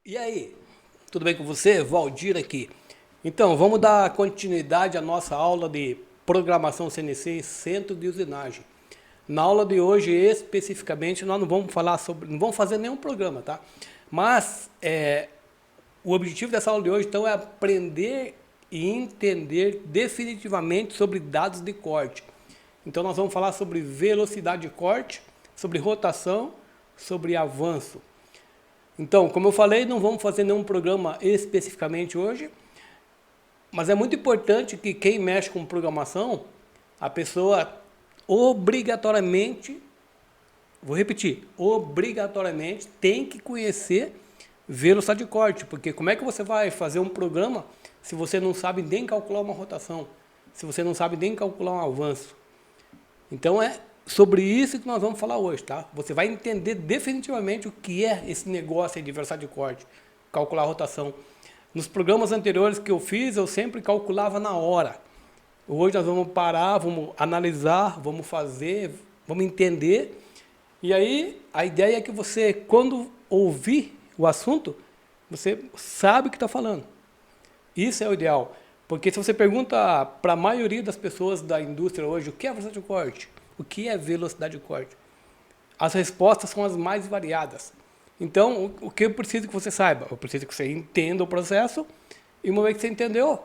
E aí, tudo bem com você? Valdir aqui. Então, vamos dar continuidade à nossa aula de programação CNC e centro de usinagem. Na aula de hoje, especificamente, nós não vamos falar sobre, não vamos fazer nenhum programa, tá? Mas o objetivo dessa aula de hoje, então, é aprender e entender definitivamente sobre dados de corte. Então, nós vamos falar sobre velocidade de corte, sobre rotação, sobre avanço. Então, como eu falei, não vamos fazer nenhum programa especificamente hoje, mas é muito importante que quem mexe com programação, a pessoa obrigatoriamente, vou repetir, obrigatoriamente tem que conhecer velocidade de corte, porque como é que você vai fazer um programa se você não sabe nem calcular uma rotação, se você não sabe nem calcular um avanço? Então é sobre isso que nós vamos falar hoje, tá? Você vai entender definitivamente o que é esse negócio de velocidade de corte, calcular a rotação. Nos programas anteriores que eu fiz, eu sempre calculava na hora. Hoje nós vamos parar, vamos analisar, vamos fazer, vamos entender. E aí a ideia é que você, quando ouvir o assunto, você sabe o que está falando. Isso é o ideal. Porque se você pergunta para a maioria das pessoas da indústria hoje o que é velocidade de corte, o que é velocidade de corte, as respostas são as mais variadas. Então, o que eu preciso que você saiba? Eu preciso que você entenda o processo e uma vez que você entendeu,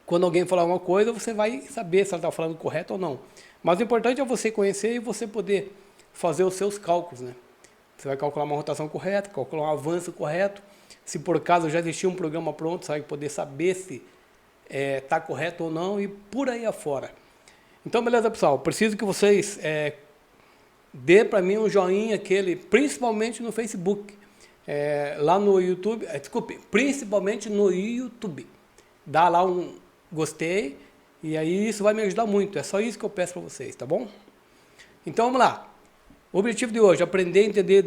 quando alguém falar alguma coisa, você vai saber se ela está falando correto ou não. Mas o importante é você conhecer e você poder fazer os seus cálculos, né? Você vai calcular uma rotação correta, calcular um avanço correto. Se por acaso já existir um programa pronto, você vai poder saber se está correto ou não e por aí afora. Então, beleza, pessoal? Preciso que vocês dê para mim um joinha aquele, principalmente no Facebook. Lá no YouTube, desculpe, principalmente no YouTube. Dá lá um gostei e aí isso vai me ajudar muito. É só isso que eu peço para vocês, tá bom? Então, vamos lá. O objetivo de hoje é aprender a entender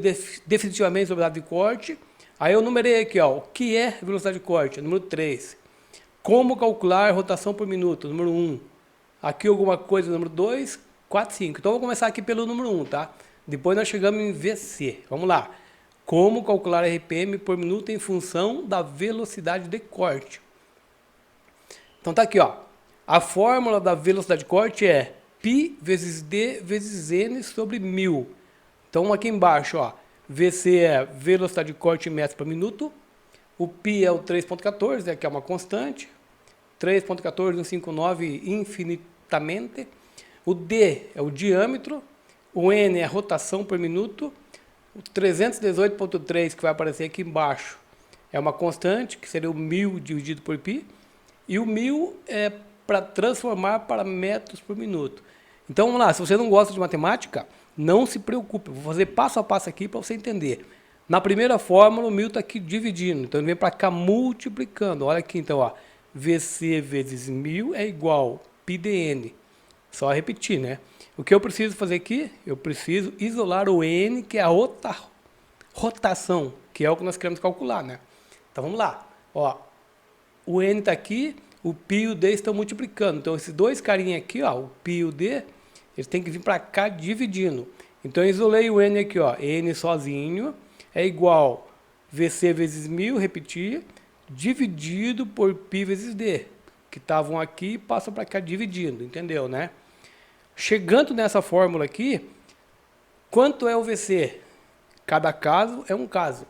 definitivamente sobre velocidade de corte. Aí eu numerei aqui, ó, o que é velocidade de corte, número 3. Como calcular rotação por minuto, número 1. Aqui alguma coisa, número 2, 4, 5. Então, vou começar aqui pelo número 1, tá? Depois nós chegamos em VC. Vamos lá. Como calcular RPM por minuto em função da velocidade de corte. Então, tá aqui, ó. A fórmula da velocidade de corte é π vezes d vezes n sobre 1000. Então, aqui embaixo, ó, VC é velocidade de corte em metros por minuto. O π é o 3.14, que é uma constante. 3.14159 infinitamente. O D é o diâmetro. O N é a rotação por minuto. O 318.3, que vai aparecer aqui embaixo, é uma constante, que seria o 1000 dividido por π. E o 1000 é para transformar para metros por minuto. Então, vamos lá. Se você não gosta de matemática, não se preocupe. Vou fazer passo a passo aqui para você entender. Na primeira fórmula, o 1000 está aqui dividindo. Então, ele vem para cá multiplicando. Olha aqui, então, ó. VC vezes 1000 é igual πdn. Só repetir, né? O que eu preciso fazer aqui? Eu preciso isolar o N, que é a rotação, que é o que nós queremos calcular, né? Então, vamos lá. Ó, o N está aqui, o π e o D estão multiplicando. Então, esses dois carinhas aqui, ó, o π e o D, eles têm que vir para cá dividindo. Então, eu isolei o N aqui, ó. N sozinho é igual VC vezes 1000, repetir, dividido por π vezes D, que estavam aqui e passam para cá dividindo, entendeu, né? Chegando nessa fórmula aqui, quanto é o VC? Cada caso é um caso.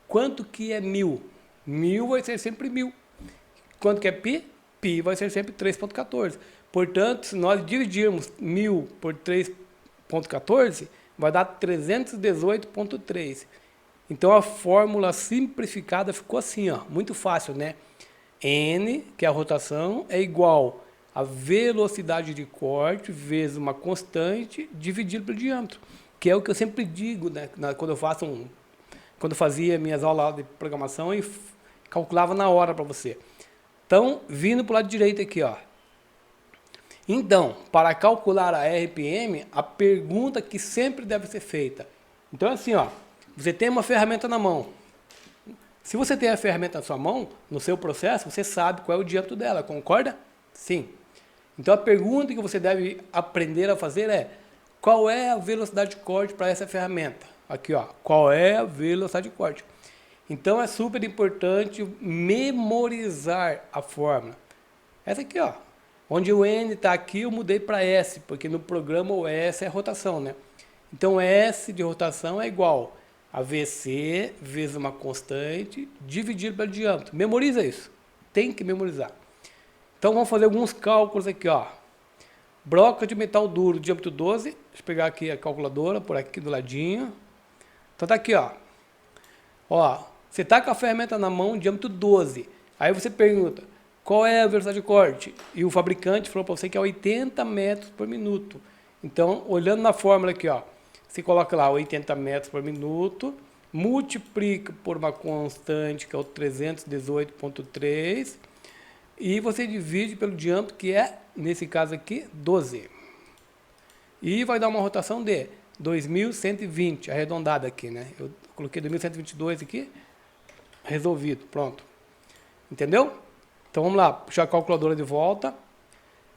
Quanto que é 1000? 1000 vai ser sempre 1000. Quanto que é π? Π vai ser sempre 3.14. Portanto, se nós dividirmos 1000 por 3.14, vai dar 318.3. Então, a fórmula simplificada ficou assim, ó, muito fácil, né? N, que é a rotação, é igual a velocidade de corte vezes uma constante dividido pelo diâmetro, que é o que eu sempre digo, né? Quando eu fazia minhas aulas de programação e calculava na hora para você. Então, vindo para o lado direito aqui, ó. Então, para calcular a RPM, a pergunta que sempre deve ser feita. Então, assim, ó, você tem uma ferramenta na mão. Se você tem a ferramenta na sua mão, no seu processo, você sabe qual é o diâmetro dela, concorda? Sim. Então, a pergunta que você deve aprender a fazer é: qual é a velocidade de corte para essa ferramenta? Aqui, ó, qual é a velocidade de corte? Então é super importante memorizar a fórmula. Essa aqui, ó. Onde o N está aqui, eu mudei para S, porque no programa o S é rotação, né? Então S de rotação é igual a VC vezes uma constante dividido pelo diâmetro. Memoriza isso. Tem que memorizar. Então vamos fazer alguns cálculos aqui, ó. Broca de metal duro, diâmetro 12. Deixa eu pegar aqui a calculadora, por aqui do ladinho. Então tá aqui, ó. Ó, você tá com a ferramenta na mão, diâmetro 12. Aí você pergunta, qual é a velocidade de corte? E o fabricante falou para você que é 80 metros por minuto. Então, olhando na fórmula aqui, ó, você coloca lá 80 metros por minuto, multiplica por uma constante, que é o 318,3, e você divide pelo diâmetro, que é, nesse caso aqui, 12. E vai dar uma rotação de 2.120, arredondada aqui, né? Eu coloquei 2.122 aqui, resolvido, pronto. Entendeu? Então vamos lá, puxar a calculadora de volta.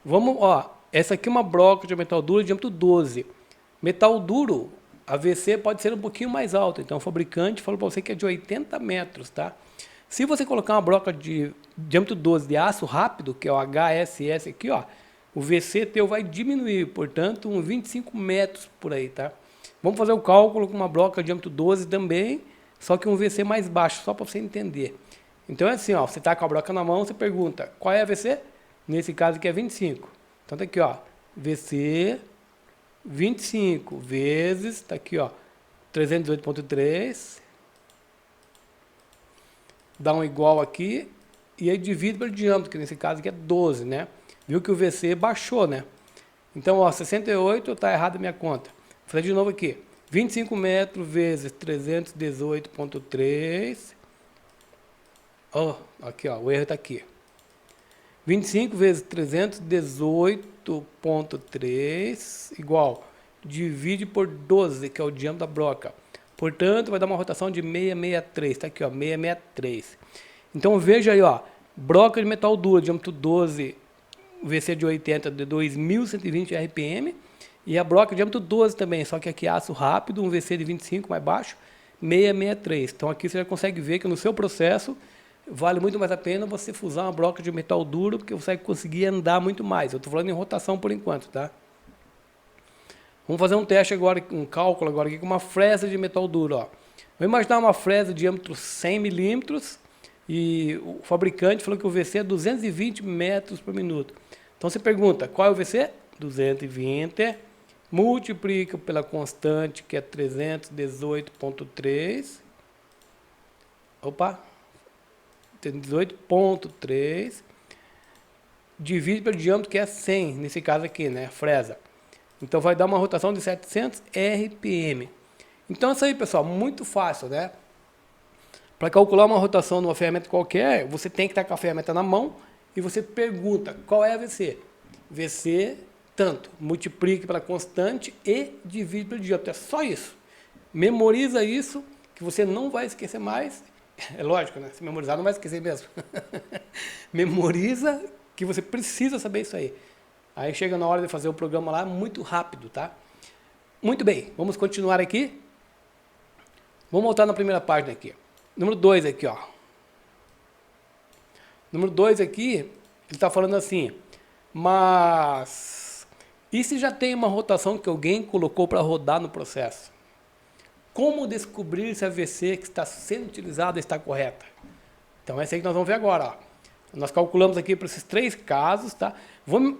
Vamos, ó, essa aqui é uma broca de metal duro, diâmetro 12. Metal duro, a VC pode ser um pouquinho mais alta, então o fabricante falou para você que é de 80 metros, tá? Se você colocar uma broca de diâmetro 12 de aço rápido, que é o HSS aqui, ó, o VC teu vai diminuir, portanto, uns 25 metros por aí, tá? Vamos fazer o cálculo com uma broca de diâmetro 12 também, só que um VC mais baixo, só para você entender. Então é assim, ó, você está com a broca na mão, você pergunta, qual é a VC? Nesse caso aqui é 25. Então tá aqui, ó, VC 25 vezes, tá aqui, ó, 318,3, dá um igual aqui, e aí divide pelo diâmetro, que nesse caso aqui é 12, né? Viu que o VC baixou, né? Então, ó, 68, tá errado a minha conta. Vou fazer de novo aqui, 25 metros vezes 318,3, ó, aqui, ó, o erro tá aqui. 25 vezes 318,3 igual, divide por 12, que é o diâmetro da broca. Portanto, vai dar uma rotação de 663, tá aqui, ó, 663. Então veja aí, ó, broca de metal duro, diâmetro 12, VC de 80 de 2.120 RPM, e a broca de diâmetro 12 também, só que aqui aço rápido, um VC de 25 mais baixo, 663. Então aqui você já consegue ver que no seu processo vale muito mais a pena você fusar uma broca de metal duro, porque você vai conseguir andar muito mais. Eu estou falando em rotação por enquanto, tá? Vamos fazer um teste agora, um cálculo agora aqui com uma fresa de metal duro, ó. Vou imaginar uma fresa de diâmetro 100 milímetros e o fabricante falou que o VC é 220 metros por minuto. Então você pergunta, qual é o VC? 220, multiplica pela constante, que é 318,3. Opa! 18,3, divide pelo diâmetro, que é 100, nesse caso aqui, né, fresa. Então vai dar uma rotação de 700 RPM. Então isso aí, pessoal, muito fácil, né? Para calcular uma rotação numa ferramenta qualquer, você tem que estar com a ferramenta na mão e você pergunta, qual é a VC? VC, tanto, multiplique pela constante e divide pelo diâmetro, é só isso. Memoriza isso, que você não vai esquecer mais. É lógico, né? Se memorizar não vai esquecer mesmo. Memoriza que você precisa saber isso aí. Aí chega na hora de fazer o programa lá, muito rápido, tá? Muito bem, vamos continuar aqui. Vamos voltar na primeira página aqui. Número 2 aqui, ó. Número 2 aqui, ele está falando assim, mas e se já tem uma rotação que alguém colocou para rodar no processo? Como descobrir se a VC que está sendo utilizada está correta? Então, essa aí que nós vamos ver agora. Ó. Nós calculamos aqui para esses 3 casos. Tá?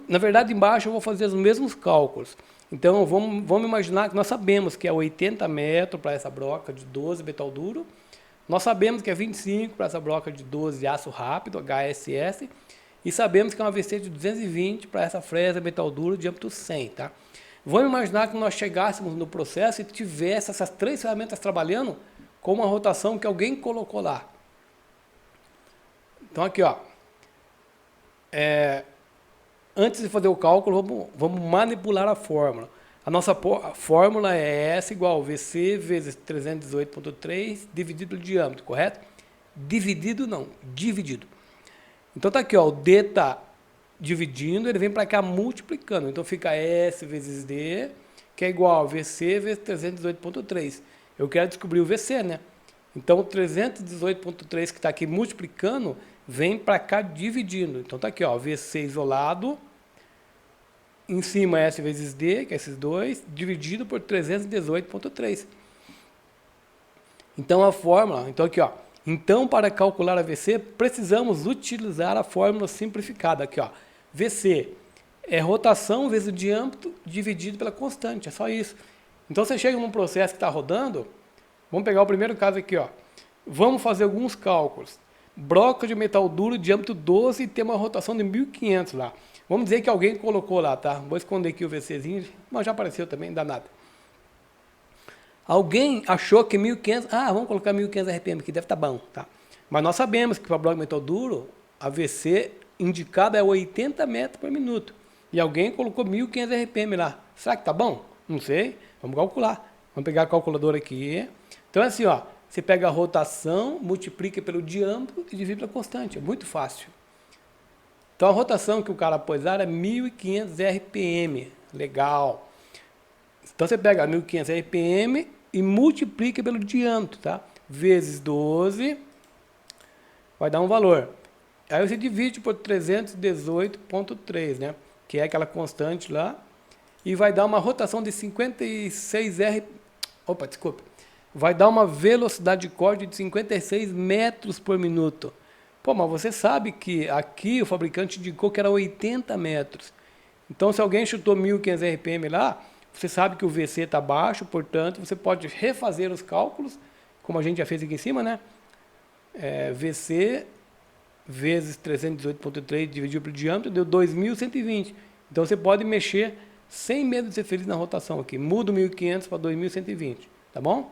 Na verdade, embaixo eu vou fazer os mesmos cálculos. Então, vamos imaginar que nós sabemos que é 80 metros para essa broca de 12 metal duro. Nós sabemos que é 25 para essa broca de 12 aço rápido, HSS. E sabemos que é uma VC de 220 para essa fresa metal duro de diâmetro 100. Tá? Vamos imaginar que nós chegássemos no processo e tivesse essas 3 ferramentas trabalhando com uma rotação que alguém colocou lá. Então aqui, ó, antes de fazer o cálculo, vamos manipular a fórmula. A nossa fórmula é S igual a VC vezes 318,3 dividido pelo diâmetro, correto? Dividido não, dividido. Então tá aqui, ó, o D está dividindo, ele vem para cá multiplicando. Então fica S vezes D, que é igual a VC vezes 318,3. Eu quero descobrir o VC, né? Então, o 318.3 que está aqui multiplicando, vem para cá dividindo. Então, está aqui, ó, VC isolado, em cima S vezes D, que é esses dois, dividido por 318.3. Então, a fórmula, então aqui, ó, então, para calcular a VC, precisamos utilizar a fórmula simplificada, aqui, ó, VC é rotação vezes o diâmetro dividido pela constante, é só isso. Então, você chega num processo que está rodando, vamos pegar o primeiro caso aqui, ó. Vamos fazer alguns cálculos. Broca de metal duro, diâmetro 12 e tem uma rotação de 1500 lá. Vamos dizer que alguém colocou lá, tá? Vou esconder aqui o VCzinho, mas já apareceu também, não dá nada. Alguém achou que 1500, vamos colocar 1500 RPM aqui, deve estar bom, tá? Mas nós sabemos que para broca de metal duro, a VC indicada é 80 metros por minuto. E alguém colocou 1500 RPM lá. Será que tá bom? Não sei. Vamos calcular. Vamos pegar a calculadora aqui. Então é assim, ó. Você pega a rotação, multiplica pelo diâmetro e divide pela constante. É muito fácil. Então a rotação que o cara pôs lá é 1500 RPM. Legal. Então você pega 1500 RPM e multiplica pelo diâmetro, tá? Vezes 12. Vai dar um valor. Aí você divide por 318.3, né? Que é aquela constante lá. E vai dar uma rotação de 56 desculpa. Vai dar uma velocidade de corte de 56 metros por minuto. Pô, mas você sabe que aqui o fabricante indicou que era 80 metros. Então, se alguém chutou 1500 RPM lá, você sabe que o VC está baixo, portanto, você pode refazer os cálculos, como a gente já fez aqui em cima, né? VC vezes 318.3 dividido pelo diâmetro deu 2120. Então, você pode mexer sem medo de ser feliz na rotação aqui. Muda o 1500 para 2120, tá bom?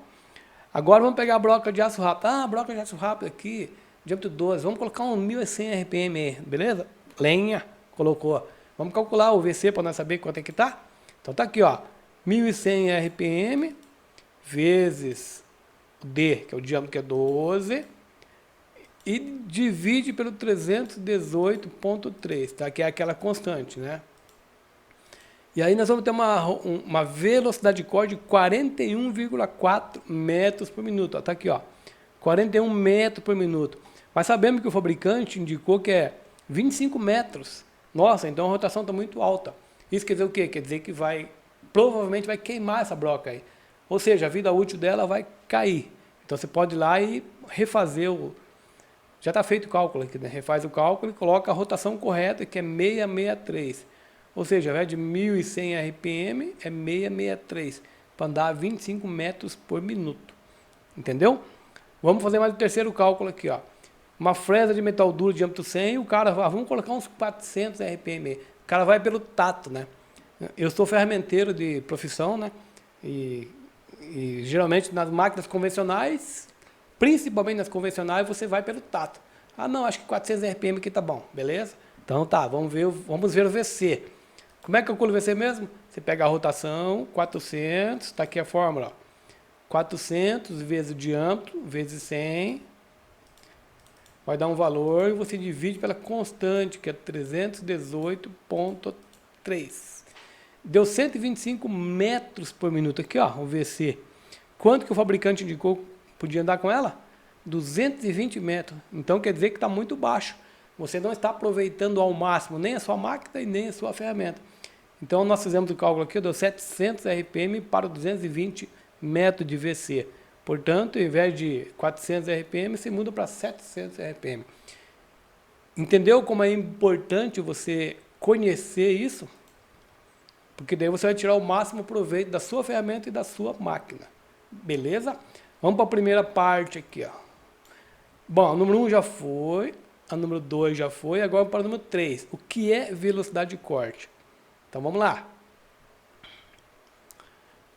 Agora vamos pegar a broca de aço rápido. A broca de aço rápido aqui, diâmetro 12. Vamos colocar um 1100 RPM aí, beleza? Lenha, colocou. Vamos calcular o VC para nós saber quanto é que tá. Então tá aqui, ó, 1100 RPM vezes D, que é o diâmetro que é 12, e divide pelo 318.3, tá? Que é aquela constante, né? E aí nós vamos ter uma velocidade de corte de 41,4 metros por minuto. Está aqui, ó, 41 metros por minuto. Mas sabemos que o fabricante indicou que é 25 metros. Nossa, então a rotação está muito alta. Isso quer dizer o quê? Quer dizer que provavelmente vai queimar essa broca aí. Ou seja, a vida útil dela vai cair. Então você pode ir lá e refazer Já está feito o cálculo aqui, né? Refaz o cálculo e coloca a rotação correta, que é 663. Ou seja, ao invés de 1100 RPM, é 663, para andar a 25 metros por minuto. Entendeu? Vamos fazer mais o terceiro cálculo aqui, ó. Uma fresa de metal duro de diâmetro 100, o cara, vamos colocar uns 400 RPM. O cara vai pelo tato, né? Eu sou ferramenteiro de profissão, né? E geralmente nas máquinas convencionais, principalmente nas convencionais, você vai pelo tato. Não, acho que 400 RPM aqui tá bom, beleza? Então tá, vamos ver o VC. Como é que calcula o VC mesmo? Você pega a rotação, 400, está aqui a fórmula, ó. 400 vezes o diâmetro, vezes 100, vai dar um valor e você divide pela constante, que é 318.3. Deu 125 metros por minuto. Aqui, ó, o VC. Quanto que o fabricante indicou podia andar com ela? 220 metros. Então quer dizer que está muito baixo. Você não está aproveitando ao máximo nem a sua máquina e nem a sua ferramenta. Então nós fizemos o cálculo aqui, deu 700 RPM para 220 metros de VC. Portanto, ao invés de 400 RPM, você muda para 700 RPM. Entendeu como é importante você conhecer isso? Porque daí você vai tirar o máximo proveito da sua ferramenta e da sua máquina. Beleza? Vamos para a primeira parte aqui, ó. Bom, o número 1 já foi, a número 2 já foi, agora para o número 3. O que é velocidade de corte? Então vamos lá.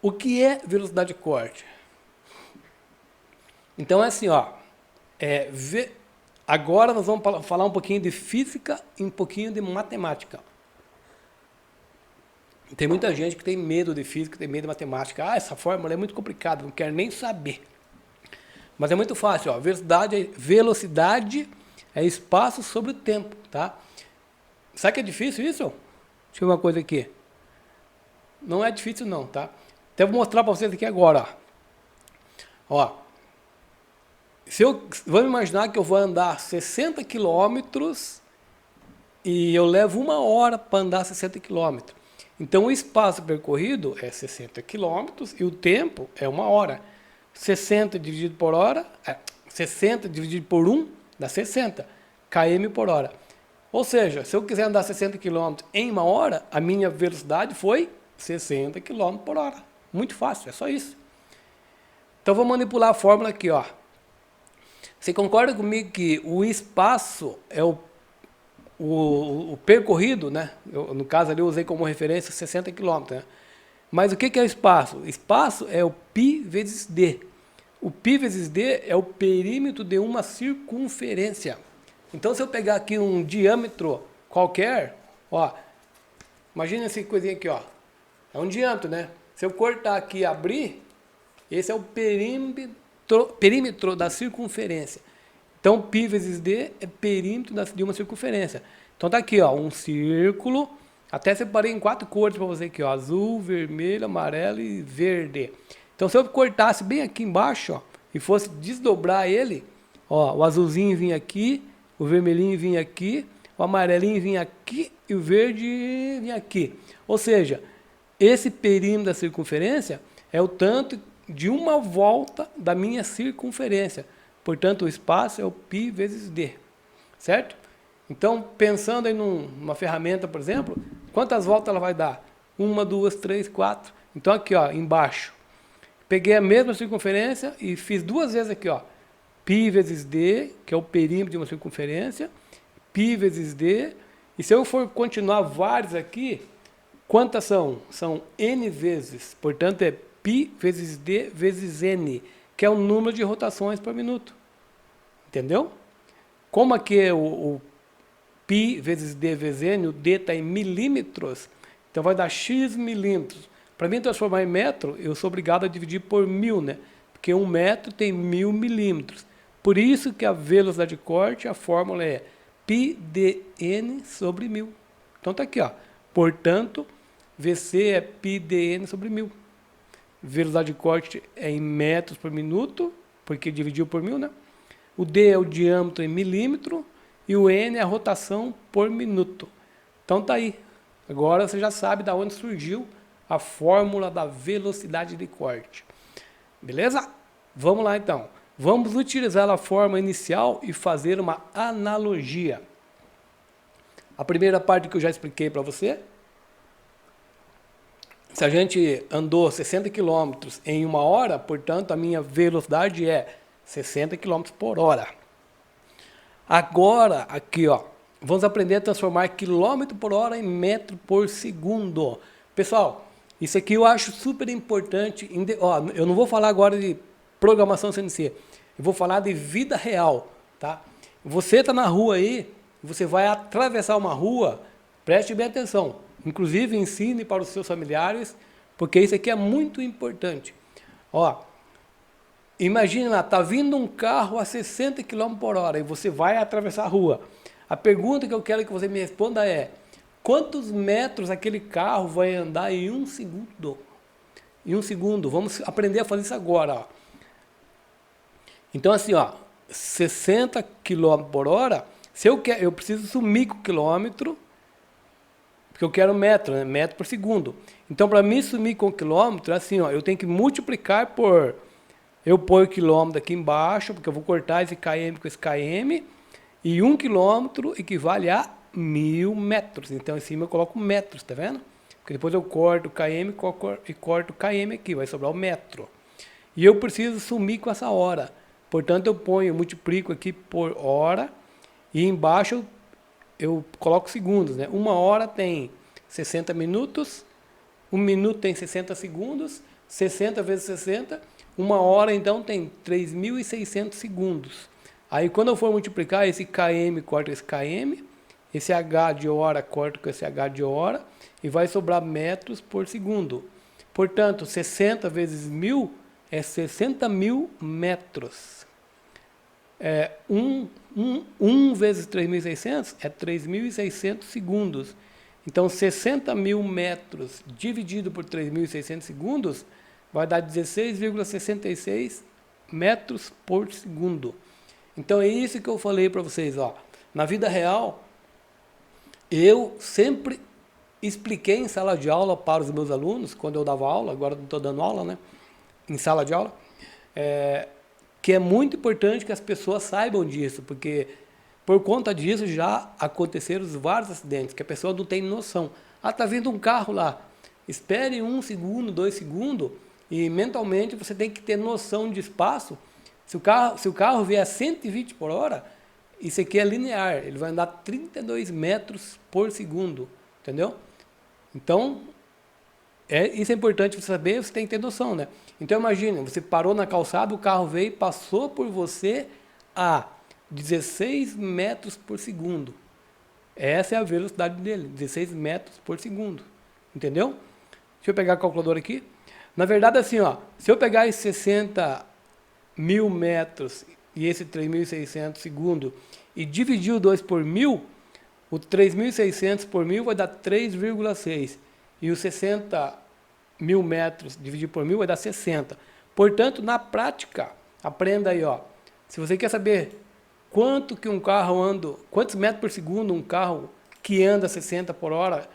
O que é velocidade de corte? Então é assim, ó. Agora nós vamos falar um pouquinho de física e um pouquinho de matemática. Tem muita gente que tem medo de física, tem medo de matemática. Essa fórmula é muito complicada, não quero nem saber. Mas é muito fácil, ó. Velocidade é espaço sobre o tempo, tá? Sabe que é difícil isso? Deixa eu ver uma coisa aqui. Não é difícil não, tá? Então eu vou mostrar para vocês aqui agora, ó. Vamos imaginar que eu vou andar 60 quilômetros e eu levo 1 hora para andar 60 quilômetros. Então o espaço percorrido é 60 quilômetros e o tempo é 1 hora. 60 dividido por hora, 60 dividido por 1 dá 60 km por hora. Ou seja, se eu quiser andar 60 km em 1 hora, a minha velocidade foi 60 km por hora. Muito fácil, é só isso. Então vou manipular a fórmula aqui, ó. Você concorda comigo que o espaço é o percorrido, né? No caso ali eu usei como referência 60 km, né? Mas o que é o espaço? Espaço é o π vezes d. O π vezes d é o perímetro de uma circunferência. Então se eu pegar aqui um diâmetro qualquer, ó, imagina essa coisinha aqui, ó. É um diâmetro, né? Se eu cortar aqui e abrir, esse é o perímetro da circunferência. Então, π vezes d é perímetro de uma circunferência. Então, tá aqui, ó, um círculo. Até separei em 4 cores para você aqui, ó, azul, vermelho, amarelo e verde. Então, se eu cortasse bem aqui embaixo, ó, e fosse desdobrar ele, ó, o azulzinho vinha aqui, o vermelhinho vinha aqui, o amarelinho vinha aqui e o verde vinha aqui. Ou seja, esse perímetro da circunferência é o tanto de uma volta da minha circunferência. Portanto, o espaço é o π vezes d, certo? Então, pensando aí numa ferramenta, por exemplo, quantas voltas ela vai dar? 1, 2, 3, 4. Então, aqui, ó, embaixo, peguei a mesma circunferência e fiz 2 vezes aqui, ó, π vezes d, que é o perímetro de uma circunferência, π vezes d, e se eu for continuar vários aqui, quantas são? São n vezes, portanto, é π vezes d vezes n, que é o número de rotações por minuto. Entendeu? Como aqui é o π vezes d vezes n, o d está em milímetros, então vai dar x milímetros. Para mim transformar em metro, eu sou obrigado a dividir por 1000, né? Porque 1 metro tem 1000 milímetros. Por isso que a velocidade de corte, a fórmula é πdn sobre 1000. Então está aqui, ó. Portanto, VC é πdn sobre 1000. Velocidade de corte é em metros por minuto, porque dividiu por 1000, né? O D é o diâmetro em milímetro e o N é a rotação por minuto. Então tá aí. Agora você já sabe de onde surgiu a fórmula da velocidade de corte. Beleza? Vamos lá então. Vamos utilizar a forma inicial e fazer uma analogia. A primeira parte que eu já expliquei para você. Se a gente andou 60 km em 1 hora, portanto, a minha velocidade é 60 km por hora. Agora, aqui, ó, vamos aprender a transformar quilômetro por hora em metro por segundo. Pessoal, isso aqui eu acho super importante. Ó, eu não vou falar agora de programação CNC, eu vou falar de vida real, tá? Você está na rua aí, você vai atravessar uma rua, preste bem atenção. Inclusive, ensine para os seus familiares, porque isso aqui é muito importante. Ó, imagina lá, está vindo um carro a 60 km por hora e você vai atravessar a rua. A pergunta que eu quero que você me responda é: quantos metros aquele carro vai andar em 1 segundo? Em 1 segundo. Vamos aprender a fazer isso agora. Ó. Então, assim, ó, 60 km por hora, se eu preciso sumir com o quilômetro, porque eu quero metro, né? Metro por segundo. Então, para mim sumir com o quilômetro, assim, ó, eu tenho que multiplicar por... Eu ponho o quilômetro aqui embaixo, porque eu vou cortar esse km com esse km, e 1 quilômetro equivale a 1000 metros. Então, em cima eu coloco metros, tá vendo? Porque depois eu corto o km e corto o km aqui, vai sobrar o metro. E eu preciso sumir com essa hora. Portanto, eu multiplico aqui por hora, e embaixo eu coloco segundos, né? 1 hora tem 60 minutos, 1 minuto tem 60 segundos, 60 vezes 60, 1 hora então tem 3.600 segundos. Aí quando eu for multiplicar, esse km corta esse km, esse h de hora corta com esse h de hora, e vai sobrar metros por segundo. Portanto, 60 vezes 1000 é 60.000 metros. 1 vezes 3.600 é 3.600 segundos. Então, 60.000 metros dividido por 3.600 segundos vai dar 16,66 metros por segundo. Então é isso que eu falei para vocês, ó. Na vida real, eu sempre expliquei em sala de aula para os meus alunos, quando eu dava aula, agora não estou dando aula, né? Em sala de aula, que é muito importante que as pessoas saibam disso, porque por conta disso já aconteceram vários acidentes, que a pessoa não tem noção. Ah, tá vindo um carro lá. Espere 1 segundo, 2 segundos, e mentalmente você tem que ter noção de espaço. Se o carro vier a 120 por hora, isso aqui é linear, ele vai andar 32 metros por segundo, entendeu? Então, isso é importante você saber, você tem que ter noção, né? Então imagine, você parou na calçada, o carro veio e passou por você a 16 metros por segundo. Essa é a velocidade dele, 16 metros por segundo, entendeu? Deixa eu pegar a calculadora aqui. Na verdade, assim, ó, se eu pegar esses 60 mil metros e esse 3.600 segundos e dividir o 2 por 1000, o 3.600 por 1000 vai dar 3,6. E os 60 mil metros dividido por 1000 vai dar 60. Portanto, na prática, aprenda aí, ó. Se você quer saber quanto que um carro anda, quantos metros por segundo um carro que anda 60 por hora,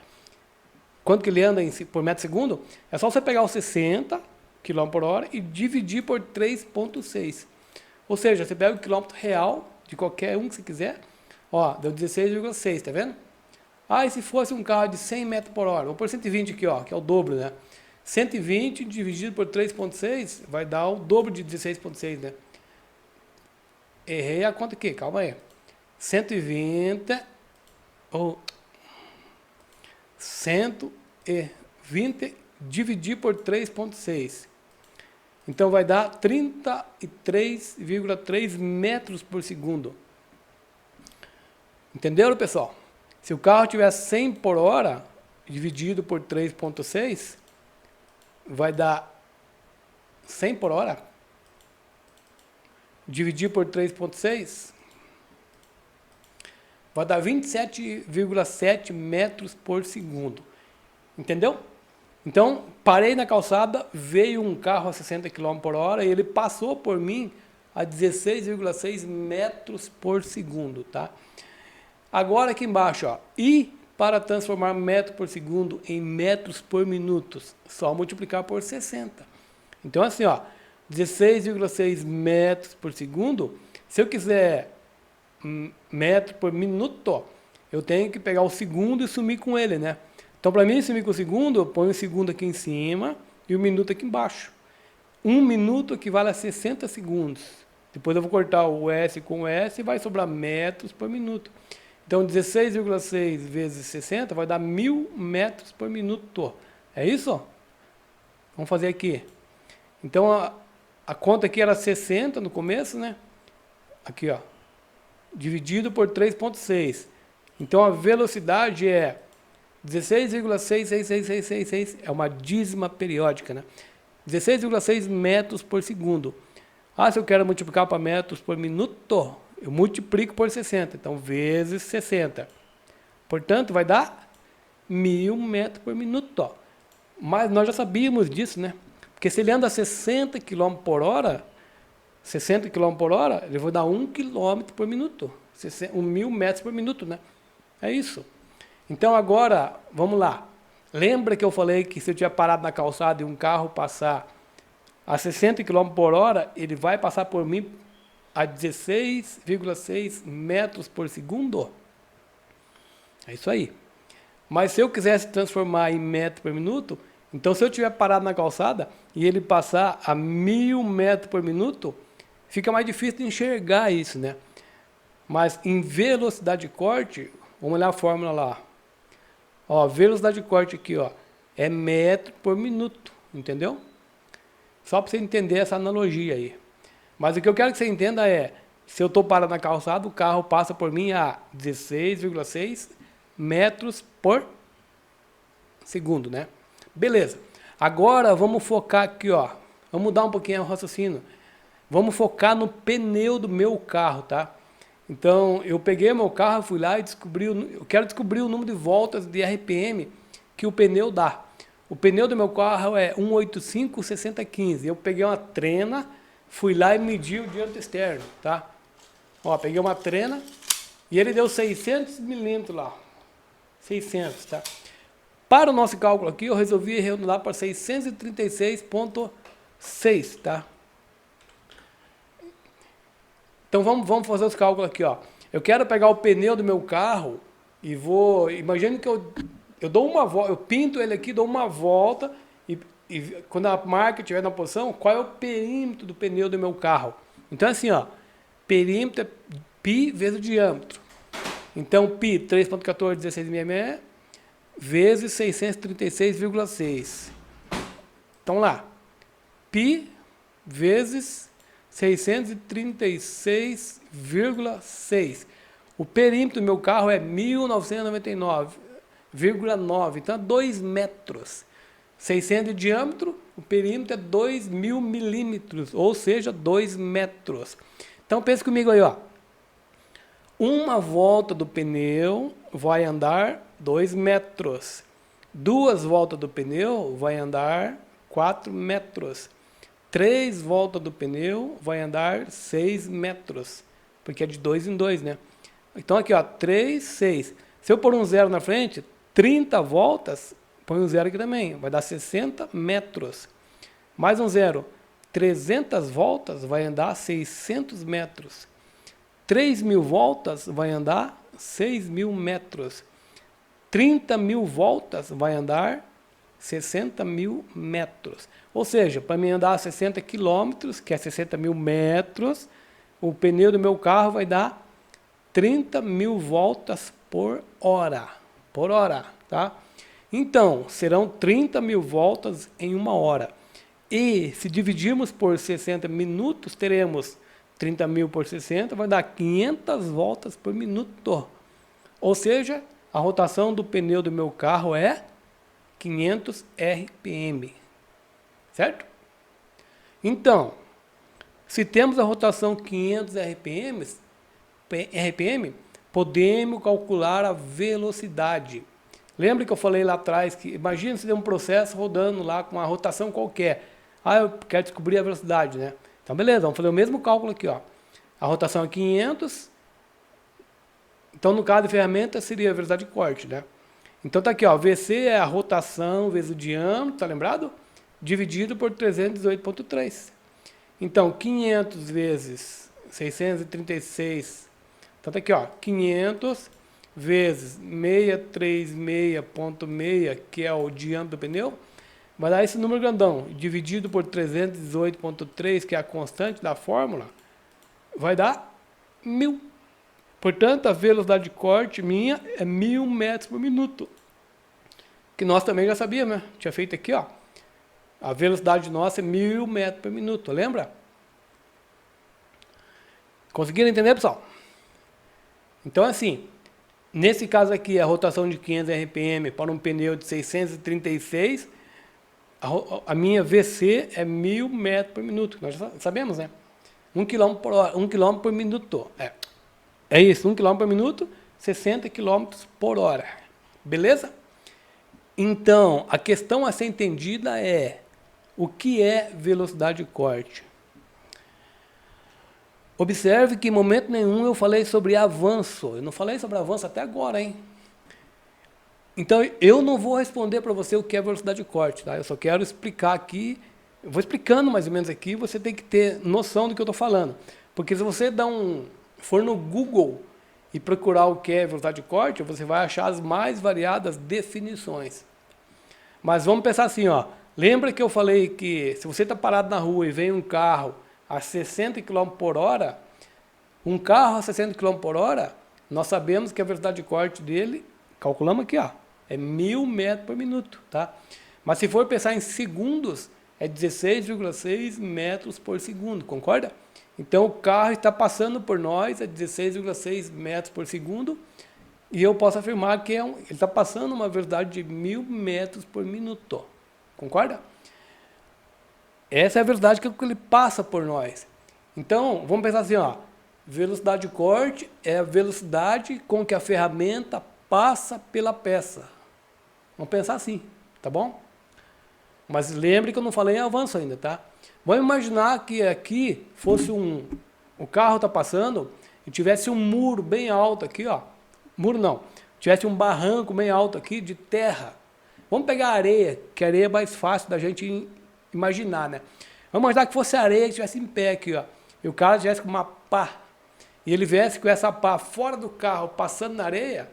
quanto que ele anda por metro por segundo, é só você pegar os 60 km por hora e dividir por 3,6. Ou seja, você pega o quilômetro real de qualquer um que você quiser, ó, deu 16,6, tá vendo? Ah, e se fosse um carro de 100 metros por hora, vou por 120 aqui, ó, que é o dobro, né? 120 dividido por 3,6 vai dar o dobro de 16,6, né? Errei a conta aqui, calma aí. 120 ou 120 dividir por 3,6. Então vai dar 33,3 metros por segundo. Entenderam, pessoal? Se o carro tiver 100 por hora, dividido por 3,6, vai dar 100 por hora, dividir por 3,6, vai dar 27,7 metros por segundo. Entendeu? Então, parei na calçada, veio um carro a 60 km por hora e ele passou por mim a 16,6 metros por segundo, tá? Agora aqui embaixo, ó, e para transformar metro por segundo em metros por minuto, só multiplicar por 60. Então assim, ó, 16,6 metros por segundo, se eu quiser metro por minuto, eu tenho que pegar o segundo e sumir com ele, né? Então, para mim, sumir com o segundo, eu ponho o segundo aqui em cima e o minuto aqui embaixo. 1 minuto equivale a 60 segundos. Depois eu vou cortar o S com o S e vai sobrar metros por minuto. Então, 16,6 vezes 60 vai dar 1000 metros por minuto. É isso? Vamos fazer aqui. Então, a conta aqui era 60 no começo, né? Aqui, ó. Dividido por 3,6. Então, a velocidade é 16,66666, é uma dízima periódica, né? 16,6 metros por segundo. Ah, se eu quero multiplicar para metros por minuto, eu multiplico por 60, então vezes 60. Portanto, vai dar 1000 metros por minuto. Mas nós já sabíamos disso, né? Porque se ele anda a 60 km por hora, 60 km por hora, ele vai dar 1 km por minuto. 1000 metros por minuto, né? É isso. Então agora, vamos lá. Lembra que eu falei que se eu tiver parado na calçada e um carro passar a 60 km por hora, ele vai passar por mim a 16,6 metros por segundo? É isso aí. Mas se eu quisesse transformar em metro por minuto, então se eu tiver parado na calçada e ele passar a 1000 metros por minuto, fica mais difícil de enxergar isso, né? Mas em velocidade de corte, vamos olhar a fórmula lá. Ó, velocidade de corte aqui, ó, é metro por minuto, entendeu? Só para você entender essa analogia aí. Mas o que eu quero que você entenda é, se eu estou parado na calçada, o carro passa por mim a 16,6 metros por segundo, né? Beleza. Agora vamos focar aqui, ó. Vamos mudar um pouquinho o raciocínio. Vamos focar no pneu do meu carro, tá? Então, eu peguei meu carro, fui lá e descobri, eu quero descobrir o número de voltas de RPM que o pneu dá. O pneu do meu carro é 185/6015. Eu peguei uma trena, fui lá e medi o diâmetro externo, tá? Ó, peguei uma trena e ele deu 600 milímetros lá. 600, tá? Para o nosso cálculo aqui, eu resolvi arredondar para 636,6, tá? Então vamos fazer os cálculos aqui, ó. Eu quero pegar o pneu do meu carro e vou... Imagine que eu dou uma volta, eu pinto ele aqui, dou uma volta e quando a marca estiver na posição, qual é o perímetro do pneu do meu carro? Então assim, ó, perímetro é π vezes o diâmetro. Então π 3.141666 vezes 636,6. Então lá, π vezes 636,6. O perímetro do meu carro é 1999,9. Então é 2 metros. 600 de diâmetro, o perímetro é 2.000 milímetros, ou seja, 2 metros. Então pense comigo aí, ó. Uma volta do pneu vai andar 2 metros. 2 voltas do pneu vai andar 4 metros. 3 voltas do pneu vai andar 6 metros. Porque é de 2 em 2, né? Então aqui, ó, 3, 6. Se eu pôr um zero na frente, 30 voltas, põe um zero aqui também. Vai dar 60 metros. Mais um zero. 300 voltas vai andar 600 metros. 3.000 voltas vai andar 6.000 metros. 30.000 voltas vai andar 60.000 metros. Ou seja, para mim andar 60 quilômetros, que é 60.000 metros, o pneu do meu carro vai dar 30.000 voltas por hora. Por hora, tá? Então, serão 30.000 voltas em 1 hora. E se dividirmos por 60 minutos, teremos 30.000 por 60, vai dar 500 voltas por minuto. Ou seja, a rotação do pneu do meu carro é 500 RPM. Certo? Então, se temos a rotação 500 RPM, podemos calcular a velocidade. Lembra que eu falei lá atrás que, imagina se tem um processo rodando lá com uma rotação qualquer. Ah, eu quero descobrir a velocidade, né? Então, beleza, vamos fazer o mesmo cálculo aqui, ó. A rotação é 500. Então, no caso de ferramenta, seria a velocidade de corte, né? Então, tá aqui, ó. VC é a rotação vezes o diâmetro, tá lembrado? Dividido por 318,3. Então, 500 vezes 636. Então, tá aqui, ó. 500 vezes 636,6, que é o diâmetro do pneu, vai dar esse número grandão, dividido por 318,3, que é a constante da fórmula, vai dar 1.000. Portanto, a velocidade de corte minha é 1.000 metros por minuto. Que nós também já sabíamos, né? Tinha feito aqui, ó. A velocidade nossa é 1.000 metros por minuto, lembra? Conseguiram entender, pessoal? Então, assim, nesse caso aqui, a rotação de 500 RPM para um pneu de 636, a minha VC é 1.000 metros por minuto. Nós já sabemos, né? 1 km por hora, 1 km por minuto. É isso, 1 km por minuto, 60 km por hora. Beleza? Então, a questão a ser entendida é: o que é velocidade de corte? Observe que em momento nenhum eu falei sobre avanço. Eu não falei sobre avanço até agora, hein? Então, eu não vou responder para você o que é velocidade de corte, tá? Eu só quero explicar aqui, eu vou explicando mais ou menos aqui, você tem que ter noção do que eu estou falando. Porque se você for no Google e procurar o que é velocidade de corte, você vai achar as mais variadas definições. Mas vamos pensar assim, ó. Lembra que eu falei que se você está parado na rua e vem um carro a 60 km por hora, um carro a 60 km por hora, nós sabemos que a velocidade de corte dele, calculamos aqui, ó, é 1.000 metros por minuto, tá? Mas se for pensar em segundos, é 16,6 metros por segundo, concorda? Então o carro está passando por nós a 16,6 metros por segundo e eu posso afirmar que ele está passando uma velocidade de 1.000 metros por minuto, concorda? Essa é a velocidade que ele passa por nós. Então, vamos pensar assim, ó, velocidade de corte é a velocidade com que a ferramenta passa pela peça. Vamos pensar assim, tá bom? Mas lembre que eu não falei em avanço ainda, tá? Vamos imaginar que aqui fosse o carro está passando e tivesse um muro bem alto aqui, ó, muro não, tivesse um barranco bem alto aqui de terra, vamos pegar a areia, que a areia é mais fácil da gente imaginar, né? Vamos imaginar que fosse areia que estivesse em pé aqui, ó, e o cara tivesse com uma pá, e ele viesse com essa pá fora do carro, passando na areia.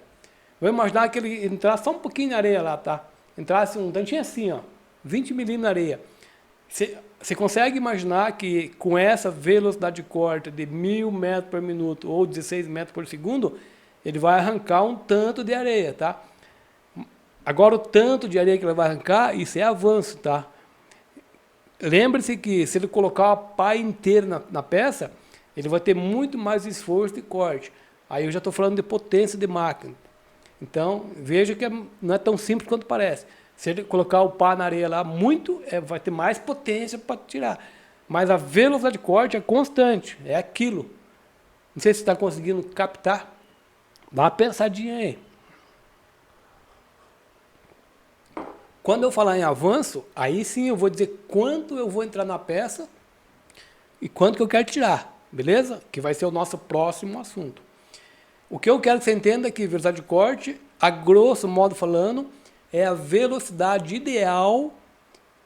Vamos imaginar que ele entrasse só um pouquinho na areia lá, tá? Entrasse um tantinho assim, ó, 20 milímetros na areia. Você consegue imaginar que com essa velocidade de corte de 1000 metros por minuto ou 16 metros por segundo, ele vai arrancar um tanto de areia, tá? Agora o tanto de areia que ele vai arrancar, isso é avanço, tá? Lembre-se que se ele colocar a pá inteira na peça, ele vai ter muito mais esforço de corte. Aí eu já estou falando de potência de máquina. Então, veja que não é tão simples quanto parece. Se ele colocar o pá na areia lá muito, vai ter mais potência para tirar. Mas a velocidade de corte é constante, é aquilo. Não sei se você está conseguindo captar. Dá uma pensadinha aí. Quando eu falar em avanço, aí sim eu vou dizer quanto eu vou entrar na peça e quanto que eu quero tirar, beleza? Que vai ser o nosso próximo assunto. O que eu quero que você entenda é que velocidade de corte, a grosso modo falando, é a velocidade ideal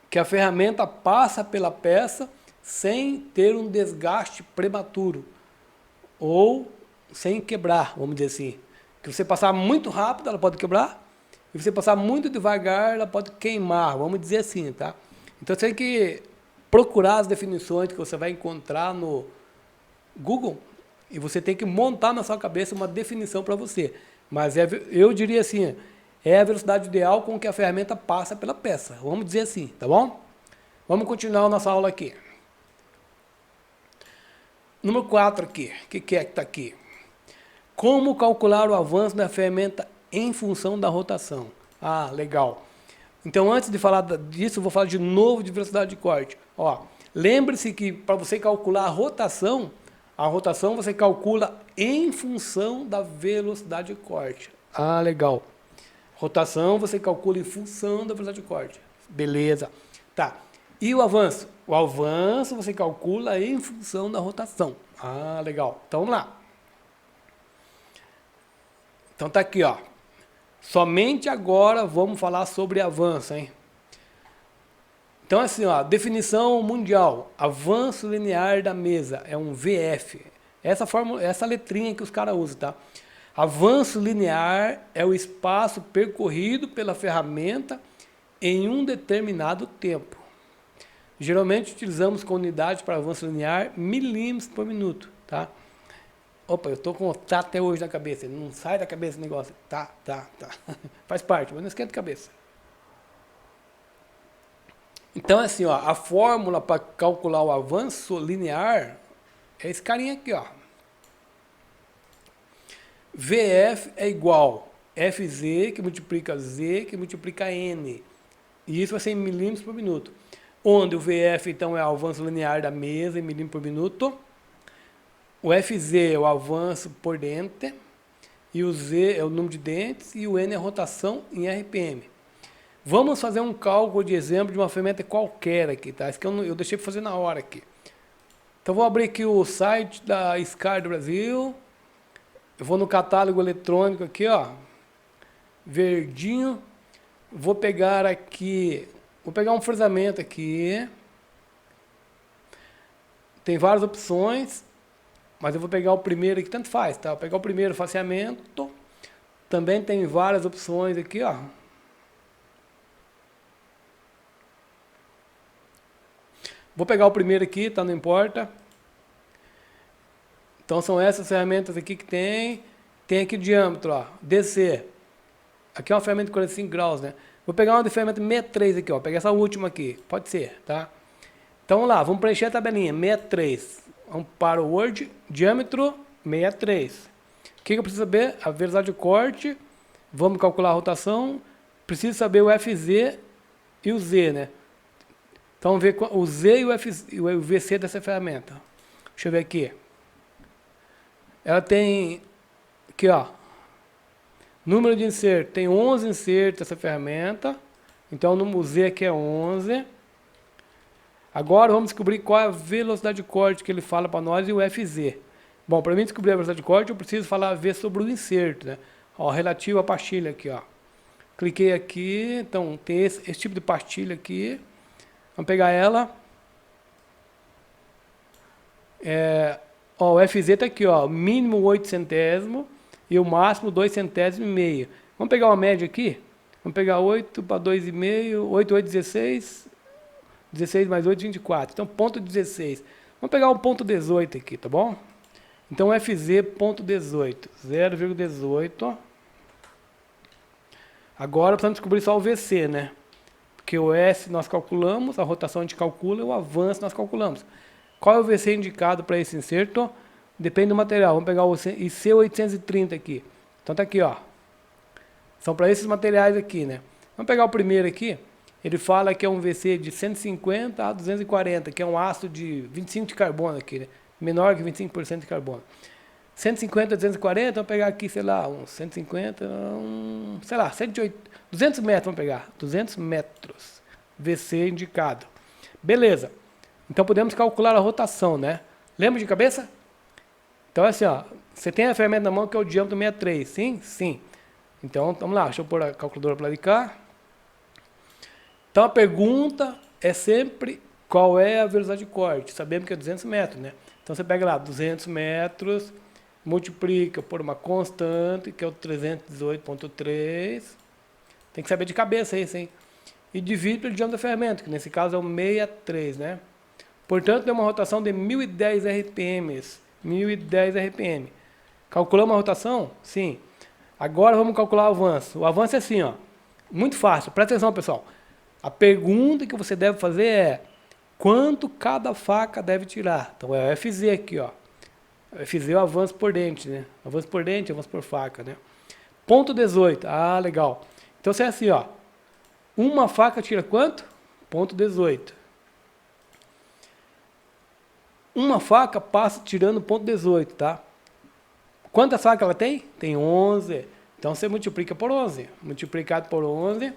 que a ferramenta passa pela peça sem ter um desgaste prematuro ou sem quebrar, vamos dizer assim. Que você passar muito rápido, ela pode quebrar, e você passar muito devagar, ela pode queimar, vamos dizer assim, tá? Então você tem que procurar as definições que você vai encontrar no Google e você tem que montar na sua cabeça uma definição para você. Mas eu diria assim, é a velocidade ideal com que a ferramenta passa pela peça, vamos dizer assim, tá bom? Vamos continuar a nossa aula aqui. Número 4 aqui, o que é que está aqui? Como calcular o avanço da ferramenta em função da rotação. Ah, legal. Então, antes de falar disso, eu vou falar de novo de velocidade de corte. Ó, lembre-se que para você calcular a rotação você calcula em função da velocidade de corte. Ah, legal. Rotação você calcula em função da velocidade de corte. Beleza. Tá. E o avanço? O avanço você calcula em função da rotação. Ah, legal. Então, vamos lá. Então, tá aqui, ó. Somente agora vamos falar sobre avanço, hein? Então, assim, ó, definição mundial, avanço linear da mesa, é um VF. Essa letrinha que os caras usam, tá? Avanço linear é o espaço percorrido pela ferramenta em um determinado tempo. Geralmente utilizamos com unidade para avanço linear milímetros por minuto, tá? Opa, eu tô com o tá até hoje na cabeça, não sai da cabeça o negócio. Tá. Faz parte, mas não esquenta a cabeça. Então, assim, ó, a fórmula para calcular o avanço linear é esse carinha aqui, ó. VF é igual FZ que multiplica Z que multiplica N. E isso vai ser em milímetros por minuto. Onde o VF, então, é o avanço linear da mesa em milímetros por minuto. O FZ é o avanço por dente, e o Z é o número de dentes, e o N é a rotação em RPM. Vamos fazer um cálculo de exemplo de uma ferramenta qualquer aqui, tá? Isso que eu deixei para fazer na hora aqui. Então, vou abrir aqui o site da SCAR do Brasil. Eu vou no catálogo eletrônico aqui, ó. Verdinho. Vou pegar um fresamento aqui. Tem várias opções. Mas eu vou pegar o primeiro aqui, tanto faz, tá? Vou pegar o primeiro, faseamento. Também tem várias opções aqui, ó. Vou pegar o primeiro aqui, tá? Não importa. Então são essas ferramentas aqui que tem. Tem aqui o diâmetro, ó. DC. Aqui é uma ferramenta de 45 graus, né? Vou pegar uma de ferramenta 63 aqui, ó. Pegar essa última aqui. Pode ser, tá? Então vamos lá, vamos preencher a tabelinha. 63. Vamos para o Word, diâmetro 63. O que eu preciso saber? A velocidade de corte. Vamos calcular a rotação. Preciso saber o FZ e o Z, né? Então vamos ver o Z e o VC dessa ferramenta. Deixa eu ver aqui. Ela tem, aqui ó, número de inserto. Tem 11 insertos essa ferramenta. Então o Z aqui é 11. Agora vamos descobrir qual é a velocidade de corte que ele fala para nós e o FZ. Bom, para mim descobrir a velocidade de corte, eu preciso ver sobre o inserto, né? Ó, relativo à pastilha aqui, ó. Cliquei aqui, então tem esse tipo de pastilha aqui. Vamos pegar ela. Ó, o FZ tá aqui, ó, mínimo 8 centésimos e o máximo 2 centésimos e meio. Vamos pegar uma média aqui? Vamos pegar 8 para 2,5, 8, 8, 16, 16 mais 8, 24. Então, ponto 16. Vamos pegar um ponto 18 aqui, tá bom? Então, FZ ponto 18, 0,18. Agora, precisamos descobrir só o VC, né? Porque o S nós calculamos, a rotação a gente calcula e o avanço nós calculamos. Qual é o VC indicado para esse inserto? Depende do material. Vamos pegar o IC830 aqui. Então tá aqui, ó. São para esses materiais aqui, né? Vamos pegar o primeiro aqui. Ele fala que é um VC de 150 a 240, que é um ácido de 25 de carbono aqui, né? Menor que 25% de carbono. 150 a 240, vamos pegar aqui, sei lá, uns 150, sei lá, 180, 200 metros, vamos pegar. 200 metros. VC indicado. Beleza. Então podemos calcular a rotação, né? Lembra de cabeça? Então assim, ó, você tem a ferramenta na mão que é o diâmetro 63, sim? Sim. Então, vamos lá, deixa eu pôr a calculadora para lá de cá. Então a pergunta é sempre qual é a velocidade de corte. Sabemos que é 200 metros, né? Então você pega lá 200 metros, multiplica por uma constante, que é o 318,3. Tem que saber de cabeça isso, hein? E divide pelo diâmetro da ferramenta, que nesse caso é o 63, né? Portanto, deu uma rotação de 1010 RPM. 1010 RPM. Calculamos a rotação? Sim. Agora vamos calcular o avanço. O avanço é assim, ó. Muito fácil. Presta atenção, pessoal. A pergunta que você deve fazer é quanto cada faca deve tirar. Então é o FZ aqui, ó. O FZ é o avanço por dente, né? Avanço por dente, avanço por faca, né? Ponto 18. Ah, legal. Então se é assim, ó. Uma faca tira quanto? Ponto 18. Uma faca passa tirando ponto 18, tá? Quantas facas ela tem? Tem 11. Então você multiplica por 11. Multiplicado por 11,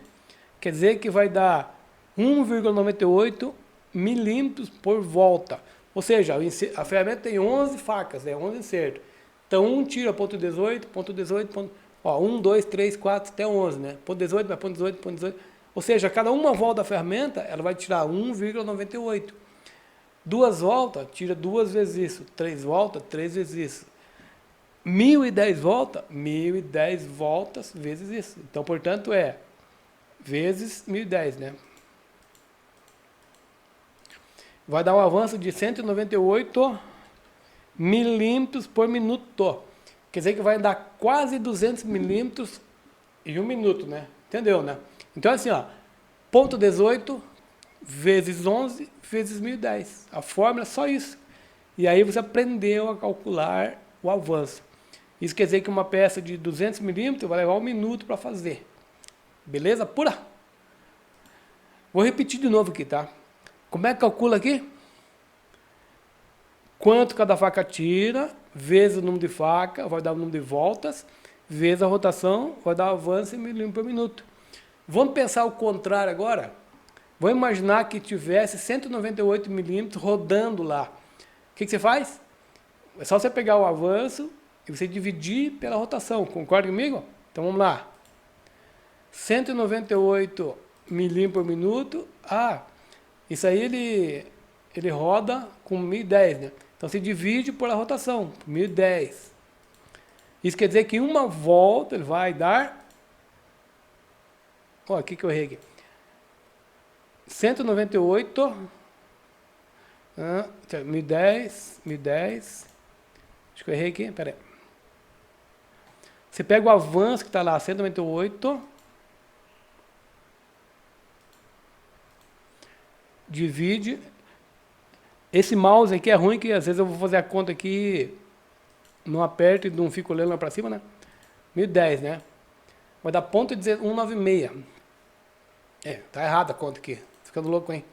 quer dizer que vai dar 1,98 milímetros por volta. Ou seja, a ferramenta tem 11 facas, 11 insertos. Então 1 tira ponto 18, ponto 18, ponto... Ó, 1, 2, 3, 4, até 11, né? Ponto 18 vai ponto 18, ponto 18. Ou seja, cada uma volta da ferramenta, ela vai tirar 1,98. Duas voltas, tira 2 vezes isso. 3 voltas, 3 vezes isso. 1010 voltas, 1010 voltas vezes isso. Então, portanto, é vezes 1010, né? Vai dar um avanço de 198 milímetros por minuto. Quer dizer que vai dar quase 200 milímetros em 1 minuto, né? Entendeu, né? Então, assim, ó, ponto 18 vezes 11 vezes 1010. A fórmula é só isso. E aí você aprendeu a calcular o avanço. Isso quer dizer que uma peça de 200 milímetros vai levar 1 minuto para fazer. Beleza? Pura? Vou repetir de novo aqui, tá? Como é que calcula aqui? Quanto cada faca tira, vezes o número de faca, vai dar o número de voltas, vezes a rotação, vai dar o avanço em milímetros por minuto. Vamos pensar o contrário agora? Vamos imaginar que tivesse 198 milímetros rodando lá. O que você faz? É só você pegar o avanço e você dividir pela rotação. Concorda comigo? Então vamos lá. 198 milímetros por minuto. Ah, isso aí ele roda com 1010, né? Então você divide por a rotação, 1010. Isso quer dizer que uma volta ele vai dar... Ó, aqui que eu errei aqui. 198, 1010, 1010. Acho que eu errei aqui, pera aí. Você pega o avanço que está lá, 198, divide. Esse mouse aqui é ruim, que às vezes eu vou fazer a conta aqui, não aperto e não fico olhando lá para cima, né? 1010, né? Vai dar ponto 196. Tá errada a conta aqui. Ficando louco, hein?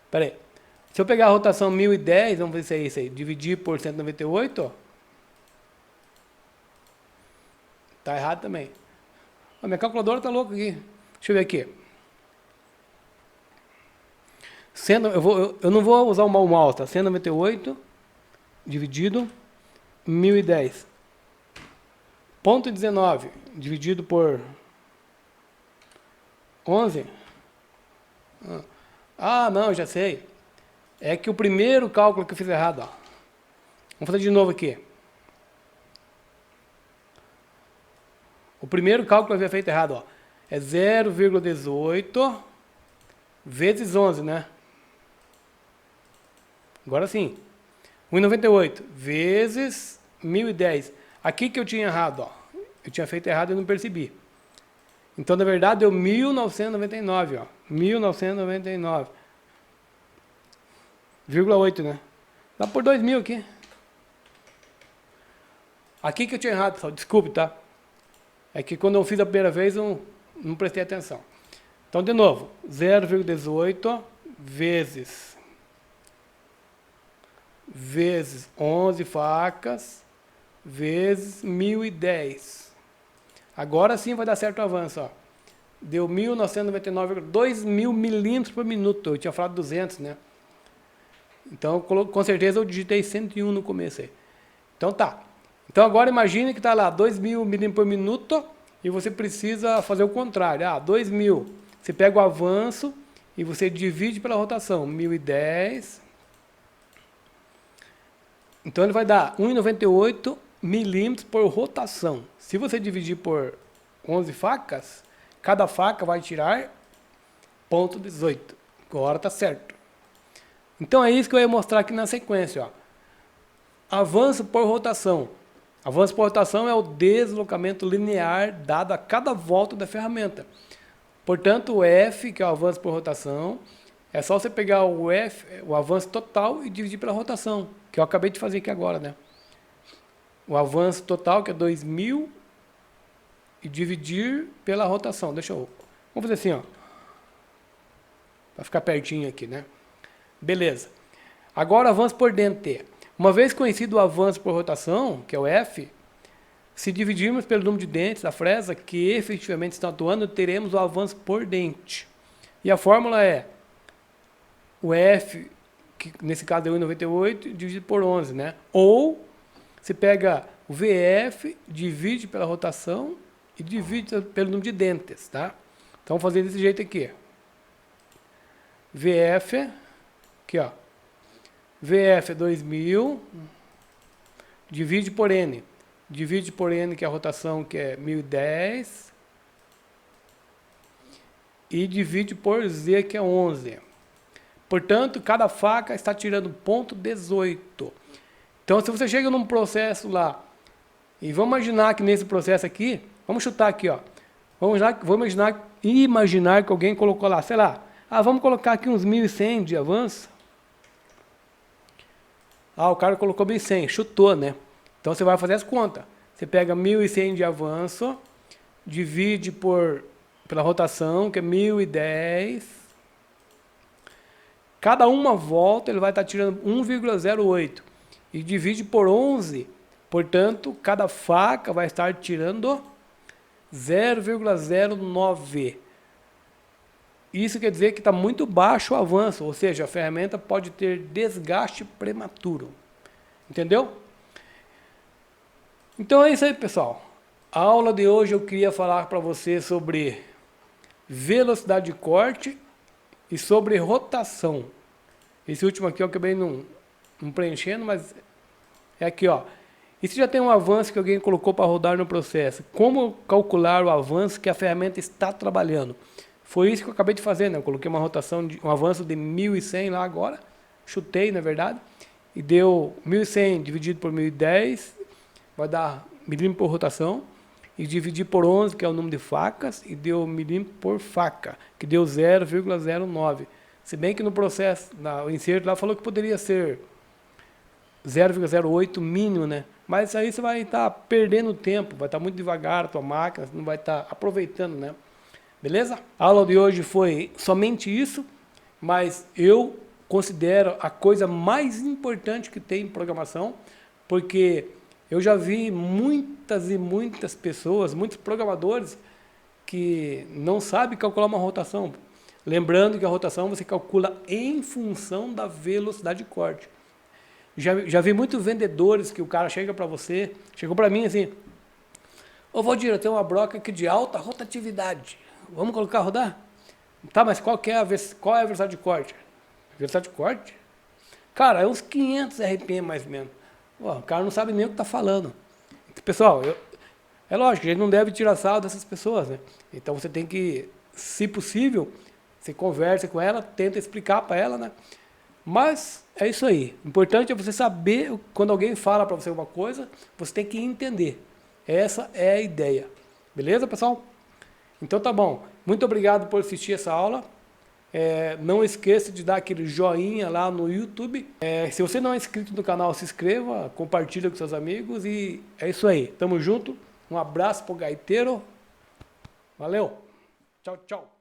Pera aí. Se eu pegar a rotação 1010, vamos ver se é isso aí, dividir por 198, ó. Tá errado também. A minha calculadora tá louca aqui. Deixa eu ver aqui. Eu não vou usar o mouse, tá? 198 dividido 1010. Ponto 19 dividido por 11. Ah, não, já sei. É que o primeiro cálculo que eu fiz errado, ó. Vamos fazer de novo aqui. O primeiro cálculo eu havia feito errado, ó. É 0,18 vezes 11, né? Agora sim. 1,98 vezes 1010. Aqui que eu tinha errado, ó. Eu tinha feito errado e não percebi. Então, na verdade, deu 1999, ó. 1999,8, né? Dá por 2000 aqui. Aqui que eu tinha errado, pessoal. Desculpe, tá? É que quando eu fiz a primeira vez, eu não prestei atenção. Então, de novo. 0,18 vezes 11 facas vezes 1010. Agora sim vai dar certo o avanço, ó. Deu 1999,2000 milímetros por minuto. Eu tinha falado 200, né? Então, com certeza eu digitei 101 no começo aí. Então tá. Então agora imagine que está lá 2000 milímetros por minuto e você precisa fazer o contrário. 2000. Você pega o avanço e você divide pela rotação. 1010. Então ele vai dar 1,98 milímetros por rotação. Se você dividir por 11 facas, cada faca vai tirar 0,18. Agora está certo. Então é isso que eu ia mostrar aqui na sequência, ó. Avanço por rotação. Avanço por rotação é o deslocamento linear dado a cada volta da ferramenta. Portanto, o F, que é o avanço por rotação, é só você pegar o F, o avanço total, e dividir pela rotação, que eu acabei de fazer aqui agora, né? O avanço total, que é 2000, e dividir pela rotação. Vamos fazer assim, ó. Para ficar pertinho aqui, né? Beleza. Agora, avanço por dente. Uma vez conhecido o avanço por rotação, que é o F, se dividirmos pelo número de dentes da fresa que efetivamente estão atuando, teremos o avanço por dente. E a fórmula é o F, que nesse caso é 1,98, dividido por 11, né? Ou você pega o VF, divide pela rotação e divide pelo número de dentes, tá? Então, vamos fazer desse jeito aqui. VF, aqui ó. VF é 2000, divide por N. Divide por N, que é a rotação, que é 1010. E divide por Z, que é 11. Portanto, cada faca está tirando 0,18. Então, se você chega num processo lá, e vamos imaginar que nesse processo aqui, vamos chutar aqui, ó. Vamos imaginar que alguém colocou lá, sei lá, vamos colocar aqui uns 1.100 de avanço. O cara colocou 1.100, chutou, né? Então, você vai fazer as contas. Você pega 1.100 de avanço, divide pela rotação, que é 1010. Cada uma volta, ele vai estar tirando 1,08. E divide por 11. Portanto, cada faca vai estar tirando 0,09. Isso quer dizer que está muito baixo o avanço, ou seja, a ferramenta pode ter desgaste prematuro. Entendeu? Então é isso aí, pessoal. A aula de hoje eu queria falar para você sobre velocidade de corte e sobre rotação. Esse último aqui eu acabei não preenchendo, mas é aqui, ó. E se já tem um avanço que alguém colocou para rodar no processo, como calcular o avanço que a ferramenta está trabalhando? Foi isso que eu acabei de fazer, né? Eu coloquei uma rotação, um avanço de 1.100 lá agora, chutei, na verdade, e deu 1.100 dividido por 1010, vai dar milímetro por rotação, e dividir por 11, que é o número de facas, e deu milímetro por faca, que deu 0,09. Se bem que no processo, o inserto lá falou que poderia ser 0,08 mínimo, né? Mas aí você vai estar perdendo tempo, vai estar muito devagar a tua máquina, você não vai estar aproveitando, né? Beleza? A aula de hoje foi somente isso, mas eu considero a coisa mais importante que tem em programação, porque eu já vi muitas e muitas pessoas, muitos programadores que não sabem calcular uma rotação. Lembrando que a rotação você calcula em função da velocidade de corte. Já vi muitos vendedores que o cara chega para você, chegou para mim assim, ô Valdir, eu tenho uma broca aqui de alta rotatividade, vamos colocar a rodar? Tá, mas qual é a velocidade de corte? Velocidade de corte? Cara, é uns 500 RPM mais ou menos. Pô, o cara não sabe nem o que está falando. Pessoal, é lógico, a gente não deve tirar sarro dessas pessoas, né? Então você tem que, se possível, você conversa com ela, tenta explicar para ela, né? Mas é isso aí. O importante é você saber, quando alguém fala para você uma coisa, você tem que entender. Essa é a ideia. Beleza, pessoal? Então tá bom. Muito obrigado por assistir essa aula. Não esqueça de dar aquele joinha lá no YouTube. Se você não é inscrito no canal, se inscreva, compartilha com seus amigos e é isso aí. Tamo junto. Um abraço pro gaiteiro. Valeu. Tchau, tchau.